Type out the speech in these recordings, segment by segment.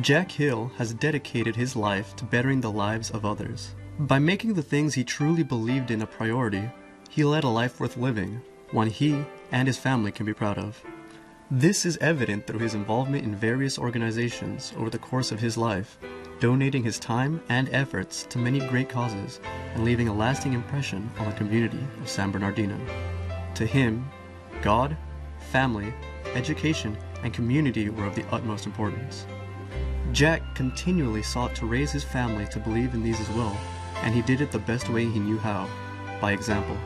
Jack Hill has dedicated his life to bettering the lives of others. By making the things he truly believed in a priority, he led a life worth living, one he and his family can be proud of. This is evident through his involvement in various organizations over the course of his life, donating his time and efforts to many great causes and leaving a lasting impression on the community of San Bernardino. To him, God, family, education, and community were of the utmost importance. Jack continually sought to raise his family to believe in these as well, and he did it the best way he knew how, by example.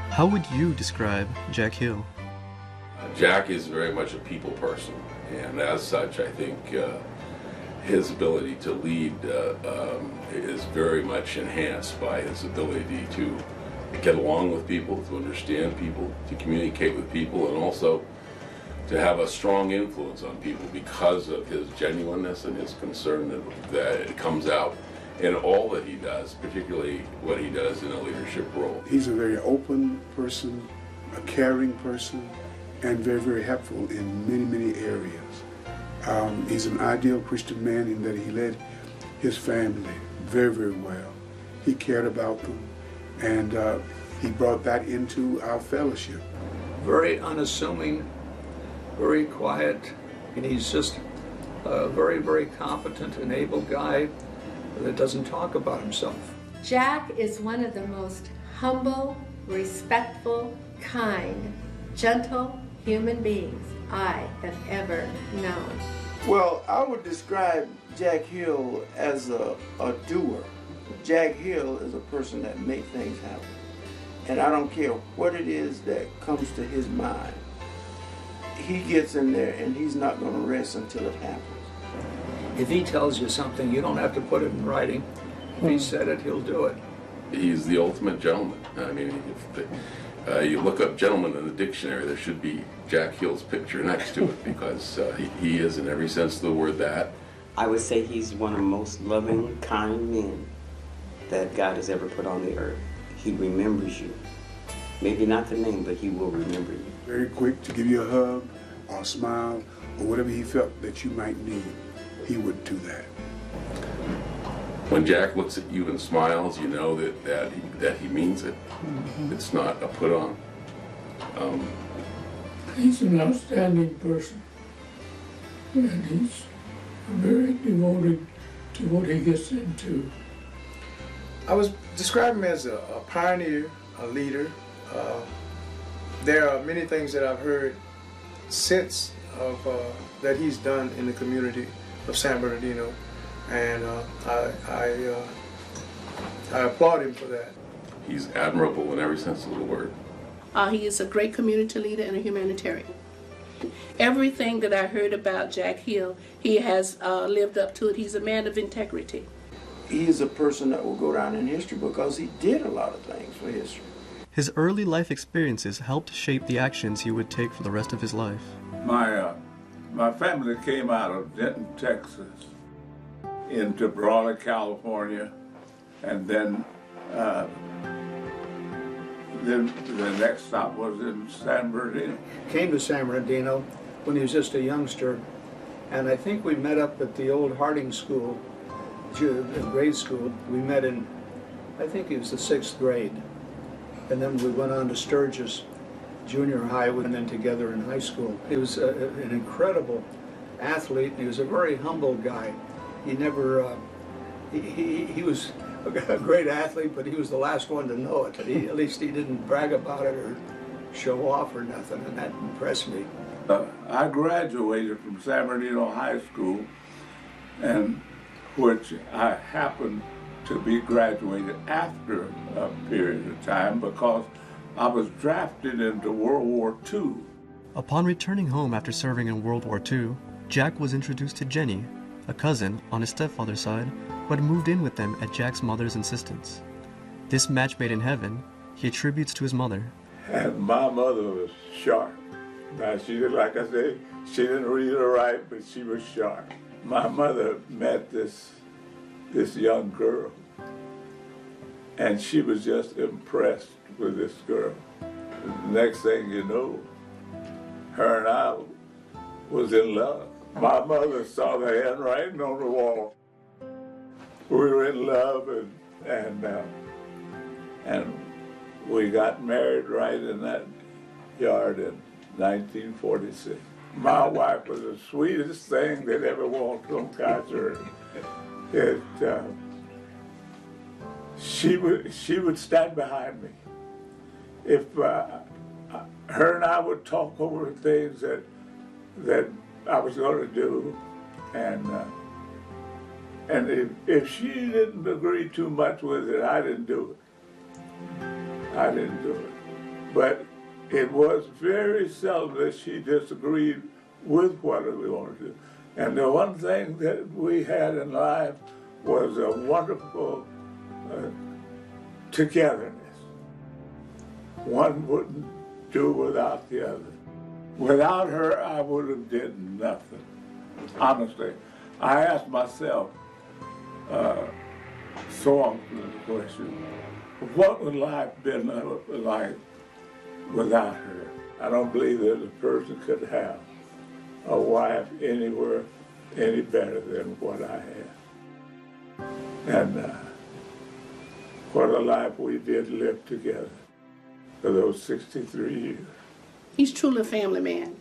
How would you describe Jack Hill? Jack is very much a people person, and as such, I think his ability to lead is very much enhanced by his ability to get along with people, to understand people, to communicate with people, and also to have a strong influence on people because of his genuineness and his concern that it comes out in all that he does, particularly what he does in a leadership role. He's a very open person, a caring person, and very, very helpful in many, many areas. He's an ideal Christian man in that he led his family very, very well. He cared about them, and he brought that into our fellowship. Very unassuming, very quiet, and he's just a very, very competent and able guy that doesn't talk about himself. Jack is one of the most humble, respectful, kind, gentle human beings I have ever known. Well, I would describe Jack Hill as a doer. Jack Hill is a person that makes things happen. And I don't care what it is that comes to his mind. He gets in there and he's not going to rest until it happens. If he tells you something, you don't have to put it in writing. If he said it, he'll do it. He's the ultimate gentleman. I mean, if you look up gentleman in the dictionary, there should be Jack Hill's picture next to it because he is, in every sense of the word, that. I would say he's one of the most loving, kind men that God has ever put on the earth. He remembers you. Maybe not the name, but he will remember you. Very quick to give you a hug or a smile or whatever he felt that you might need. He would do that. When Jack looks at you and smiles, you know that he means it. It's not a put on. He's an outstanding person, and he's very devoted to what he gets into. I was describing him as a pioneer, a leader. There are many things that I've heard since of that he's done in the community of San Bernardino, and I applaud him for that. He's admirable in every sense of the word. He is a great community leader and a humanitarian. Everything that I heard about Jack Hill, he has lived up to it. He's a man of integrity. He is a person that will go down in history because he did a lot of things for history. His early life experiences helped shape the actions he would take for the rest of his life. My family came out of Denton, Texas, into Brawley, California, and then the next stop was in San Bernardino. Came to San Bernardino when he was just a youngster, and I think we met up at the old Harding School, grade school. We met in, I think it was the 6th grade, and then we went on to Sturgis Junior High, and then together in high school. He was an incredible athlete, and he was a very humble guy. He never, he was a great athlete, but he was the last one to know it. At least he didn't brag about it or show off or nothing, and that impressed me. I graduated from San Bernardino High School, and which I happened to be graduated after a period of time because I was drafted into World War II. Upon returning home after serving in World War II, Jack was introduced to Jenny, a cousin on his stepfather's side who had moved in with them at Jack's mother's insistence. This match made in heaven, he attributes to his mother. And my mother was sharp. Now, she did, like I said, she didn't read or write, but she was sharp. My mother met this young girl, and she was just impressed with this girl. The next thing you know, her and I was in love. My mother saw the handwriting on the wall. We were in love, and we got married right in that yard in 1946. My wife was the sweetest thing that ever walked on God's earth. She would stand behind me. If her and I would talk over things that I was going to do, and if she didn't agree too much with it, I didn't do it. But it was very seldom that she disagreed with what we wanted to do. And the one thing that we had in life was a wonderful togetherness. One wouldn't do without the other. Without her, I would have did nothing. Honestly, I asked myself so often the question, what would life been like without her? I don't believe that a person could have a wife anywhere any better than what I had. And what a life we did live together for those 63 years. He's truly a family man,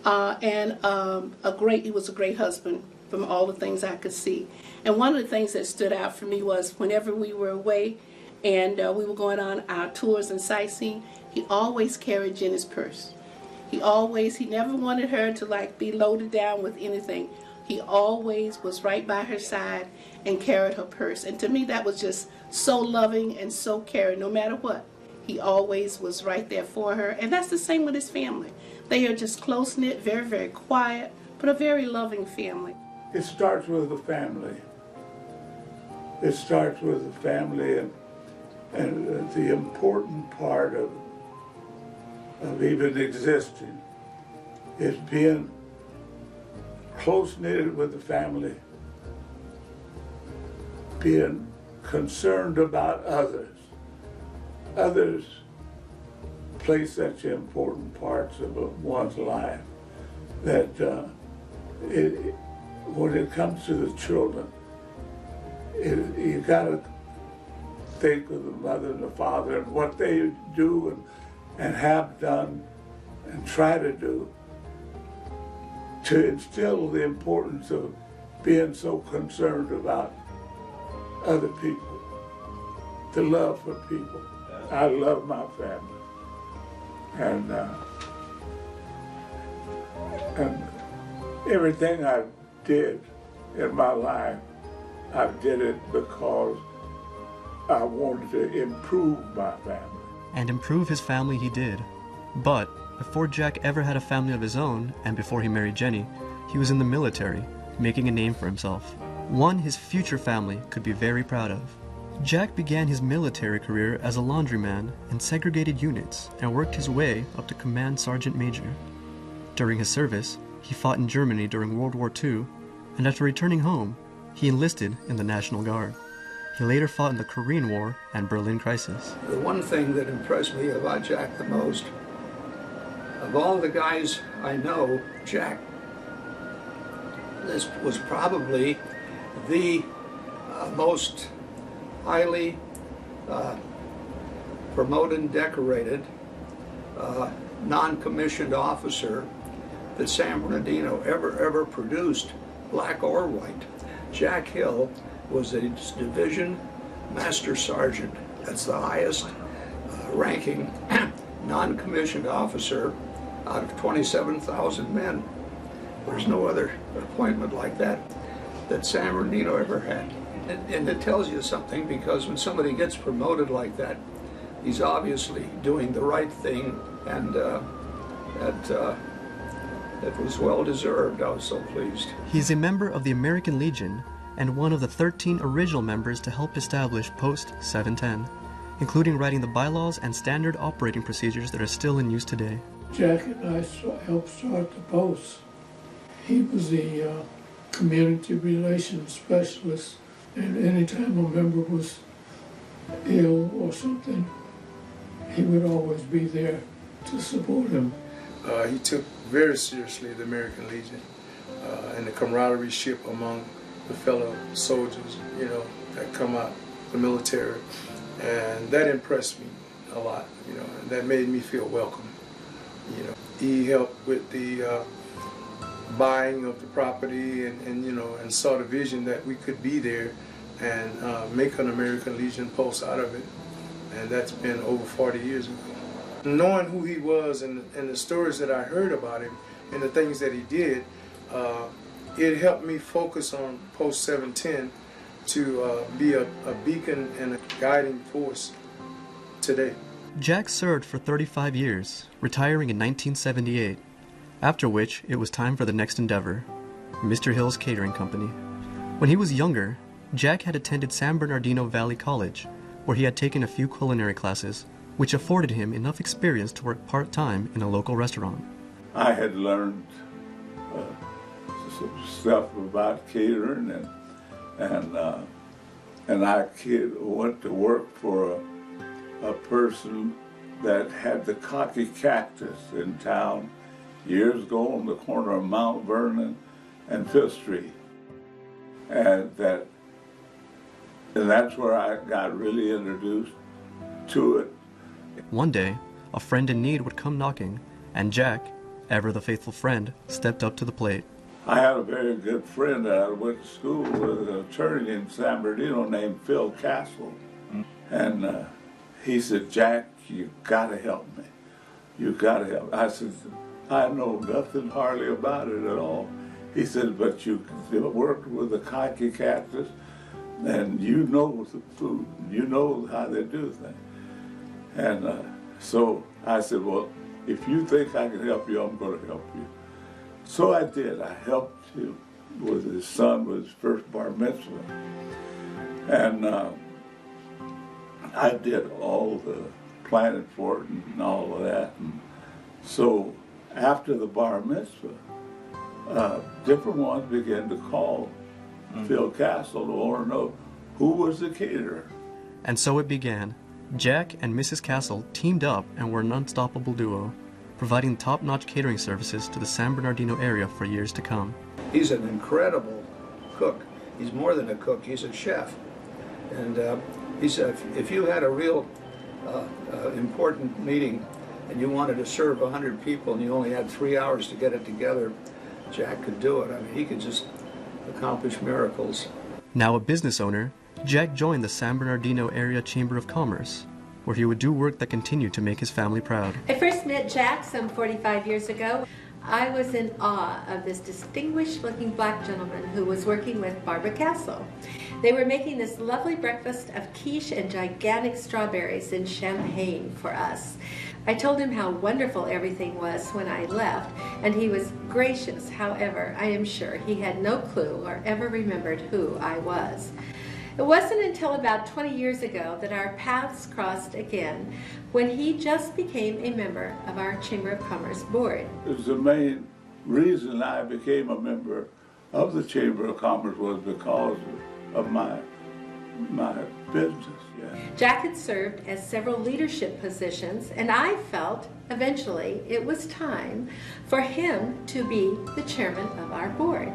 and he was a great husband from all the things I could see. And one of the things that stood out for me was whenever we were away and we were going on our tours and sightseeing, he always carried Jenny's purse. He never wanted her to be loaded down with anything. He always was right by her side and carried her purse. And to me that was just so loving and so caring, no matter what. He always was right there for her. And that's the same with his family. They are just close-knit, very, very quiet, but a very loving family. It starts with the family. It starts with the family, and the important part of even existing is being close-knitted with the family, being concerned about others. Others play such important parts of one's life that when it comes to the children, you got to think of the mother and the father and what they do and have done and try to do to instill the importance of being so concerned about other people, the love for people. I love my family, and everything I did in my life, I did it because I wanted to improve my family. And improve his family he did. But before Jack ever had a family of his own, and before he married Jenny, he was in the military, making a name for himself. One his future family could be very proud of. Jack began his military career as a laundryman in segregated units and worked his way up to Command Sergeant Major. During his service, he fought in Germany during World War II, and after returning home, he enlisted in the National Guard. He later fought in the Korean War and Berlin Crisis. The one thing that impressed me about Jack the most, of all the guys I know, Jack, this was probably the most highly promoted and decorated non-commissioned officer that San Bernardino ever produced, black or white. Jack Hill was a division master sergeant. That's the highest ranking non-commissioned officer out of 27,000 men. There's no other appointment like that San Bernardino ever had. And it tells you something, because when somebody gets promoted like that, he's obviously doing the right thing, and it was well deserved. I was so pleased. He's a member of the American Legion and one of the 13 original members to help establish Post 710, including writing the bylaws and standard operating procedures that are still in use today. Jack and I helped start the Post. He was the community relations specialist, and anytime a member was ill or something, he would always be there to support him. He took very seriously the American Legion. and the camaraderie among the fellow soldiers, you know, that come out the military, and that impressed me a lot, you know, and that made me feel welcome. You know, he helped with the buying of the property, and you know, and saw the vision that we could be there and make an American Legion post out of it, and that's been over 40 years ago. Knowing who he was and the stories that I heard about him and the things that he did, it helped me focus on Post 710 to be a beacon and a guiding force today. Jack served for 35 years, retiring in 1978, after which it was time for the next endeavor, Mr. Hill's Catering Company. When he was younger, Jack had attended San Bernardino Valley College, where he had taken a few culinary classes, which afforded him enough experience to work part-time in a local restaurant. I had learned some stuff about catering, and I went to work for a person that had the cocky cactus in town years ago on the corner of Mount Vernon and 5th Street, and that's where I got really introduced to it. One day, a friend in need would come knocking, and Jack, ever the faithful friend, stepped up to the plate. I had a very good friend that I went to school with, an attorney in San Bernardino named Phil Castle. And he said, "Jack, you gotta help me. You gotta help me." I said, "I know nothing hardly about it at all." He said, "But you worked with the cocky cactus, and you know the food, you know how they do things." And so I said, "Well, if you think I can help you, I'm going to help you." So I did. I helped him with his son with his first bar mitzvah. And I did all the planning for it and all of that. And so after the bar mitzvah, different ones began to call Phil Castle to want to know who was the caterer. And so it began. Jack and Mrs. Castle teamed up and were an unstoppable duo, providing top-notch catering services to the San Bernardino area for years to come. He's an incredible cook. He's more than a cook, he's a chef. And if you had a real important meeting and you wanted to serve 100 people and you only had 3 hours to get it together, Jack could do it. I mean, he could just accomplish miracles. Now a business owner, Jack joined the San Bernardino Area Chamber of Commerce, where he would do work that continued to make his family proud. I first met Jack some 45 years ago. I was in awe of this distinguished-looking black gentleman who was working with Barbara Castle. They were making this lovely breakfast of quiche and gigantic strawberries in champagne for us. I told him how wonderful everything was when I left, and he was gracious. However, I am sure he had no clue or ever remembered who I was. It wasn't until about 20 years ago that our paths crossed again, when he just became a member of our Chamber of Commerce board. It was the main reason I became a member of the Chamber of Commerce was because of my business. Yeah. Jack had served as several leadership positions, and I felt eventually it was time for him to be the chairman of our board.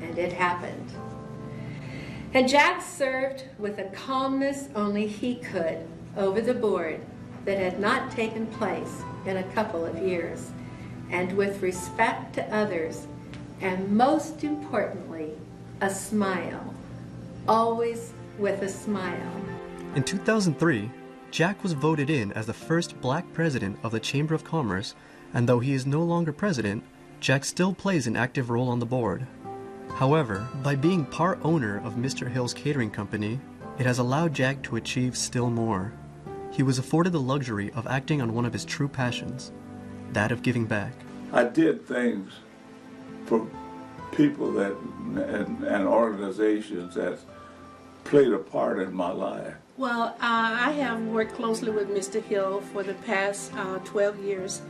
And it happened. And Jack served with a calmness only he could over the board that had not taken place in a couple of years, and with respect to others, and most importantly, a smile. Always with a smile. In 2003, Jack was voted in as the first black president of the Chamber of Commerce, and though he is no longer president, Jack still plays an active role on the board. However, by being part owner of Mr. Hill's Catering Company, it has allowed Jack to achieve still more. He was afforded the luxury of acting on one of his true passions, that of giving back. I did things for people that and organizations that played a part in my life. Well, I have worked closely with Mr. Hill for the past 12 years.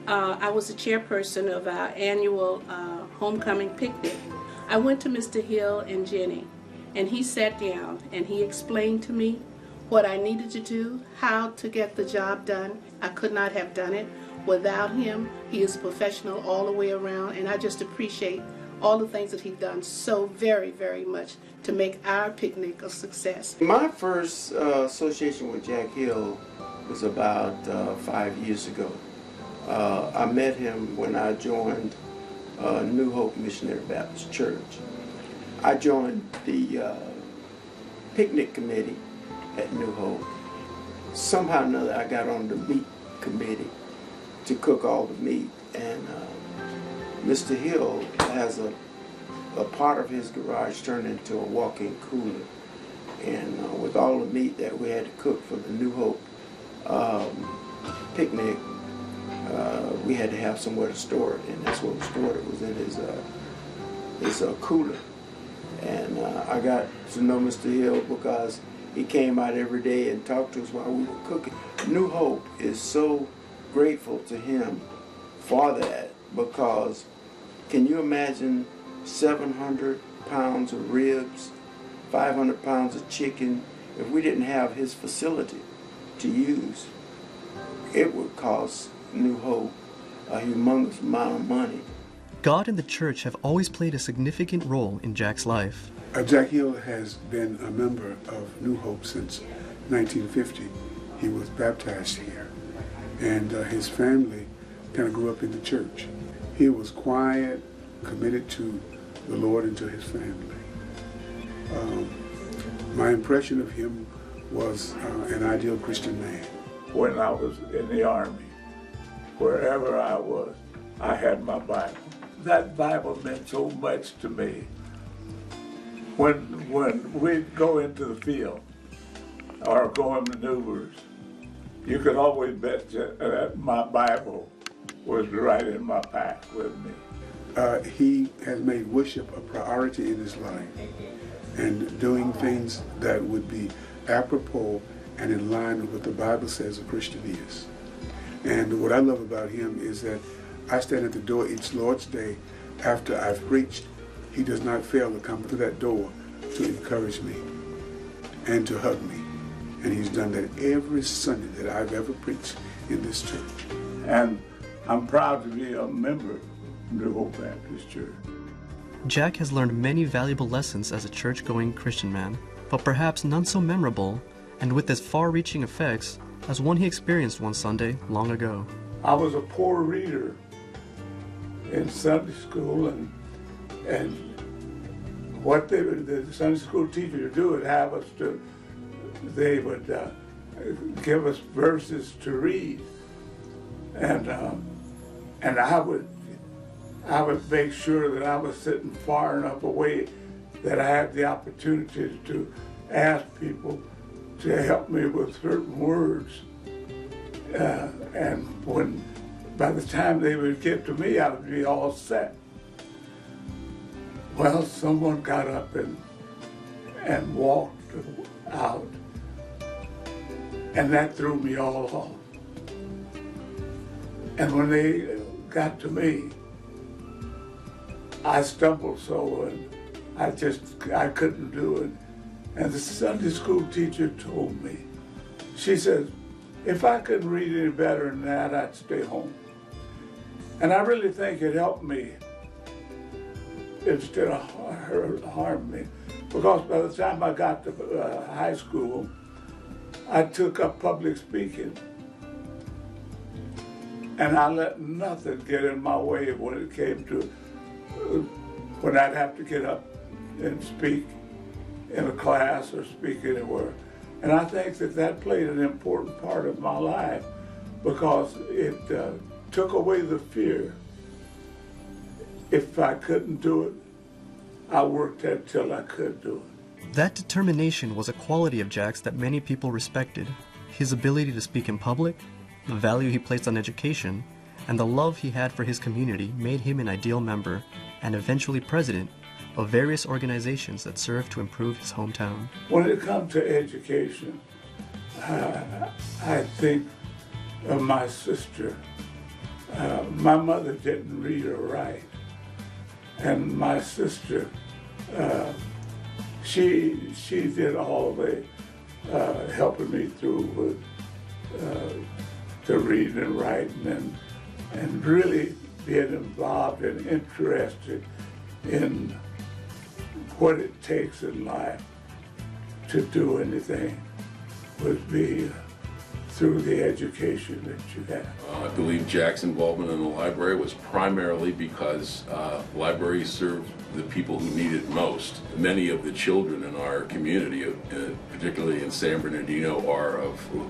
I was the chairperson of our annual homecoming picnic. I went to Mr. Hill and Jenny, and he sat down and he explained to me what I needed to do, how to get the job done. I could not have done it without him. He is professional all the way around, and I just appreciate all the things that he's done so very, very much to make our picnic a success. My first association with Jack Hill was about 5 years ago. I met him when I joined New Hope Missionary Baptist Church. I joined the picnic committee at New Hope. Somehow or another I got on the meat committee to cook all the meat, and Mr. Hill has a part of his garage turned into a walk-in cooler, and with all the meat that we had to cook for the New Hope picnic, we had to have somewhere to store it, and that's where we stored it, was in his cooler. And I got to know Mr. Hill because he came out every day and talked to us while we were cooking. New Hope is so grateful to him for that, because can you imagine 700 pounds of ribs, 500 pounds of chicken? If we didn't have his facility to use, it would cost New Hope a humongous amount of money. God and the church have always played a significant role in Jack's life. Jack Hill has been a member of New Hope since 1950. He was baptized here, and his family kind of grew up in the church. He was quiet, committed to the Lord and to his family. My impression of him was an ideal Christian man. When I was in the Army, wherever I was, I had my Bible. That Bible meant so much to me. When we'd go into the field or go on maneuvers, you could always bet that my Bible was right in my pack with me. He has made worship a priority in his life, and doing things that would be apropos and in line with what the Bible says a Christian is. And what I love about him is that I stand at the door each Lord's Day after I've preached. He does not fail to come through that door to encourage me and to hug me. And he's done that every Sunday that I've ever preached in this church. And I'm proud to be a member of New Hope Baptist Church. Jack has learned many valuable lessons as a church-going Christian man, but perhaps none so memorable and with as far-reaching effects as one he experienced one Sunday long ago. I was a poor reader in Sunday school, and what the Sunday school teacher would do would have us to, they would give us verses to read, and I would make sure that I was sitting far enough away that I had the opportunity to ask people to help me with certain words, and when by the time they would get to me, I would be all set. Well, someone got up and walked out, and that threw me all off. And when they got to me, I stumbled so, and I couldn't do it. And the Sunday school teacher told me, she says, if I couldn't read any better than that, I'd stay home. And I really think it helped me instead of harm me. Because by the time I got to high school, I took up public speaking. And I let nothing get in my way when it came to when I'd have to get up and speak in a class or speak anywhere. And I think that played an important part of my life because it took away the fear. If I couldn't do it, I worked until I could do it. That determination was a quality of Jack's that many people respected. His ability to speak in public, the value he placed on education, and the love he had for his community made him an ideal member, and eventually president, of various organizations that served to improve his hometown. When it comes to education, I think of my sister. My mother didn't read or write, and my sister, she did all the helping me through with the reading and writing and really being involved and interested in what it takes in life to do anything would be through the education that you have. I believe Jack's involvement in the library was primarily because libraries served the people who need it most. Many of the children in our community, particularly in San Bernardino, are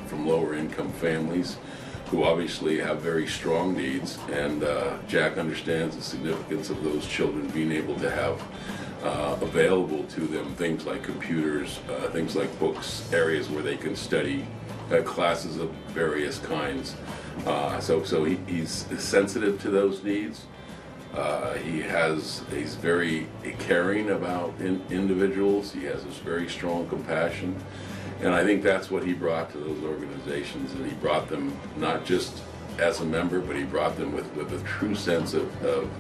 from lower income families who obviously have very strong needs, and Jack understands the significance of those children being able to have available to them things like computers, things like books, areas where they can study, classes of various kinds. So he's sensitive to those needs. He's very caring about individuals. He has this very strong compassion. And I think that's what he brought to those organizations. And he brought them not just as a member, but he brought them with a true sense of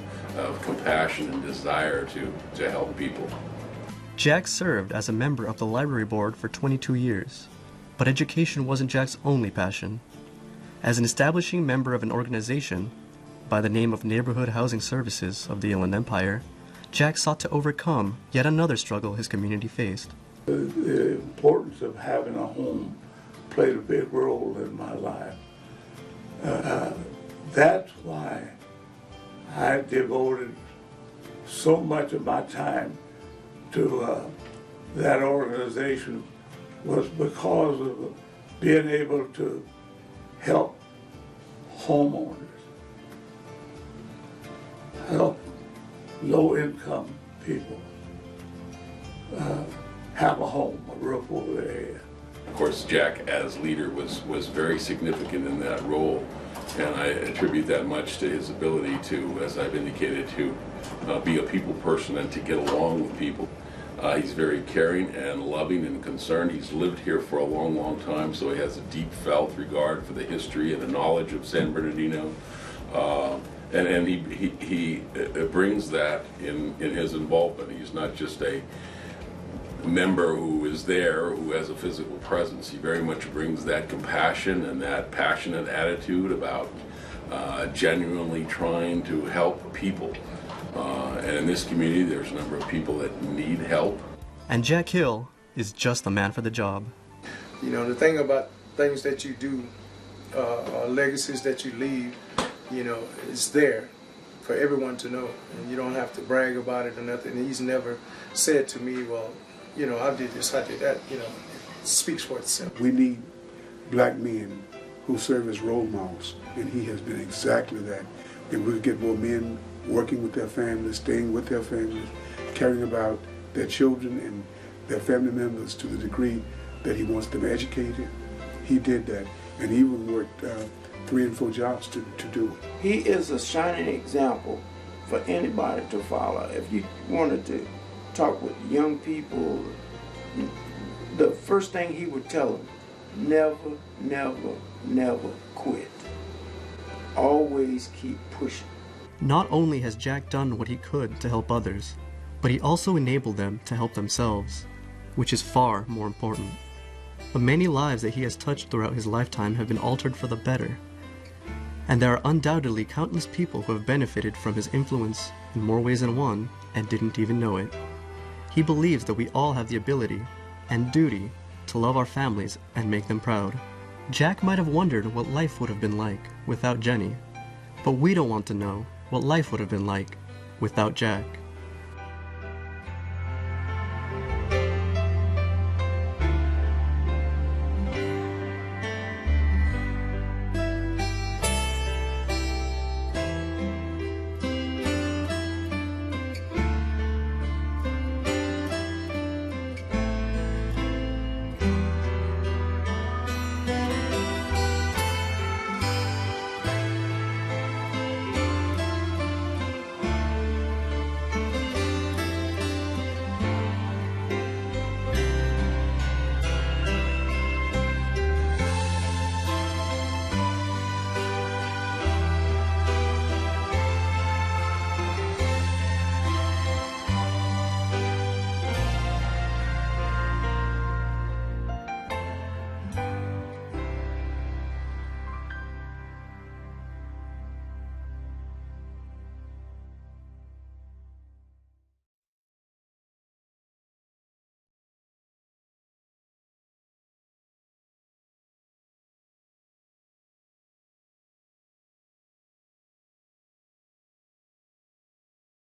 compassion and desire to help people. Jack served as a member of the library board for 22 years. But education wasn't Jack's only passion. As an establishing member of an organization by the name of Neighborhood Housing Services of the Inland Empire, Jack sought to overcome yet another struggle his community faced. The importance of having a home played a big role in my life. That's why I devoted so much of my time to that organization, was because of being able to help homeowners, help low-income people have a home, a roof over their head. Of course, Jack as leader was very significant in that role, and I attribute that much to his ability to, as I've indicated, to be a people person and to get along with people. He's very caring and loving and concerned. He's lived here for a long, long time, so he has a deep felt regard for the history and the knowledge of San Bernardino. And he brings that in his involvement. He's not just a member who is there, who has a physical presence. He very much brings that compassion and that passionate attitude about genuinely trying to help people. And in this community, there's a number of people that need help. And Jack Hill is just the man for the job. You know, the thing about things that you do, legacies that you leave, you know, is there for everyone to know. And you don't have to brag about it or nothing. And he's never said to me, well, you know, I did this, I did that. You know, it speaks for itself. We need black men who serve as role models, and he has been exactly that. And we'll get more men working with their families, staying with their families, caring about their children and their family members to the degree that he wants them educated. He did that, and he even worked 3 and 4 jobs to do it. He is a shining example for anybody to follow. If you wanted to talk with young people, the first thing he would tell them, never, never, never quit. Always keep pushing. Not only has Jack done what he could to help others, but he also enabled them to help themselves, which is far more important. The many lives that he has touched throughout his lifetime have been altered for the better, and there are undoubtedly countless people who have benefited from his influence in more ways than one and didn't even know it. He believes that we all have the ability and duty to love our families and make them proud. Jack might have wondered what life would have been like without Jenny, but we don't want to know what life would have been like without Jack.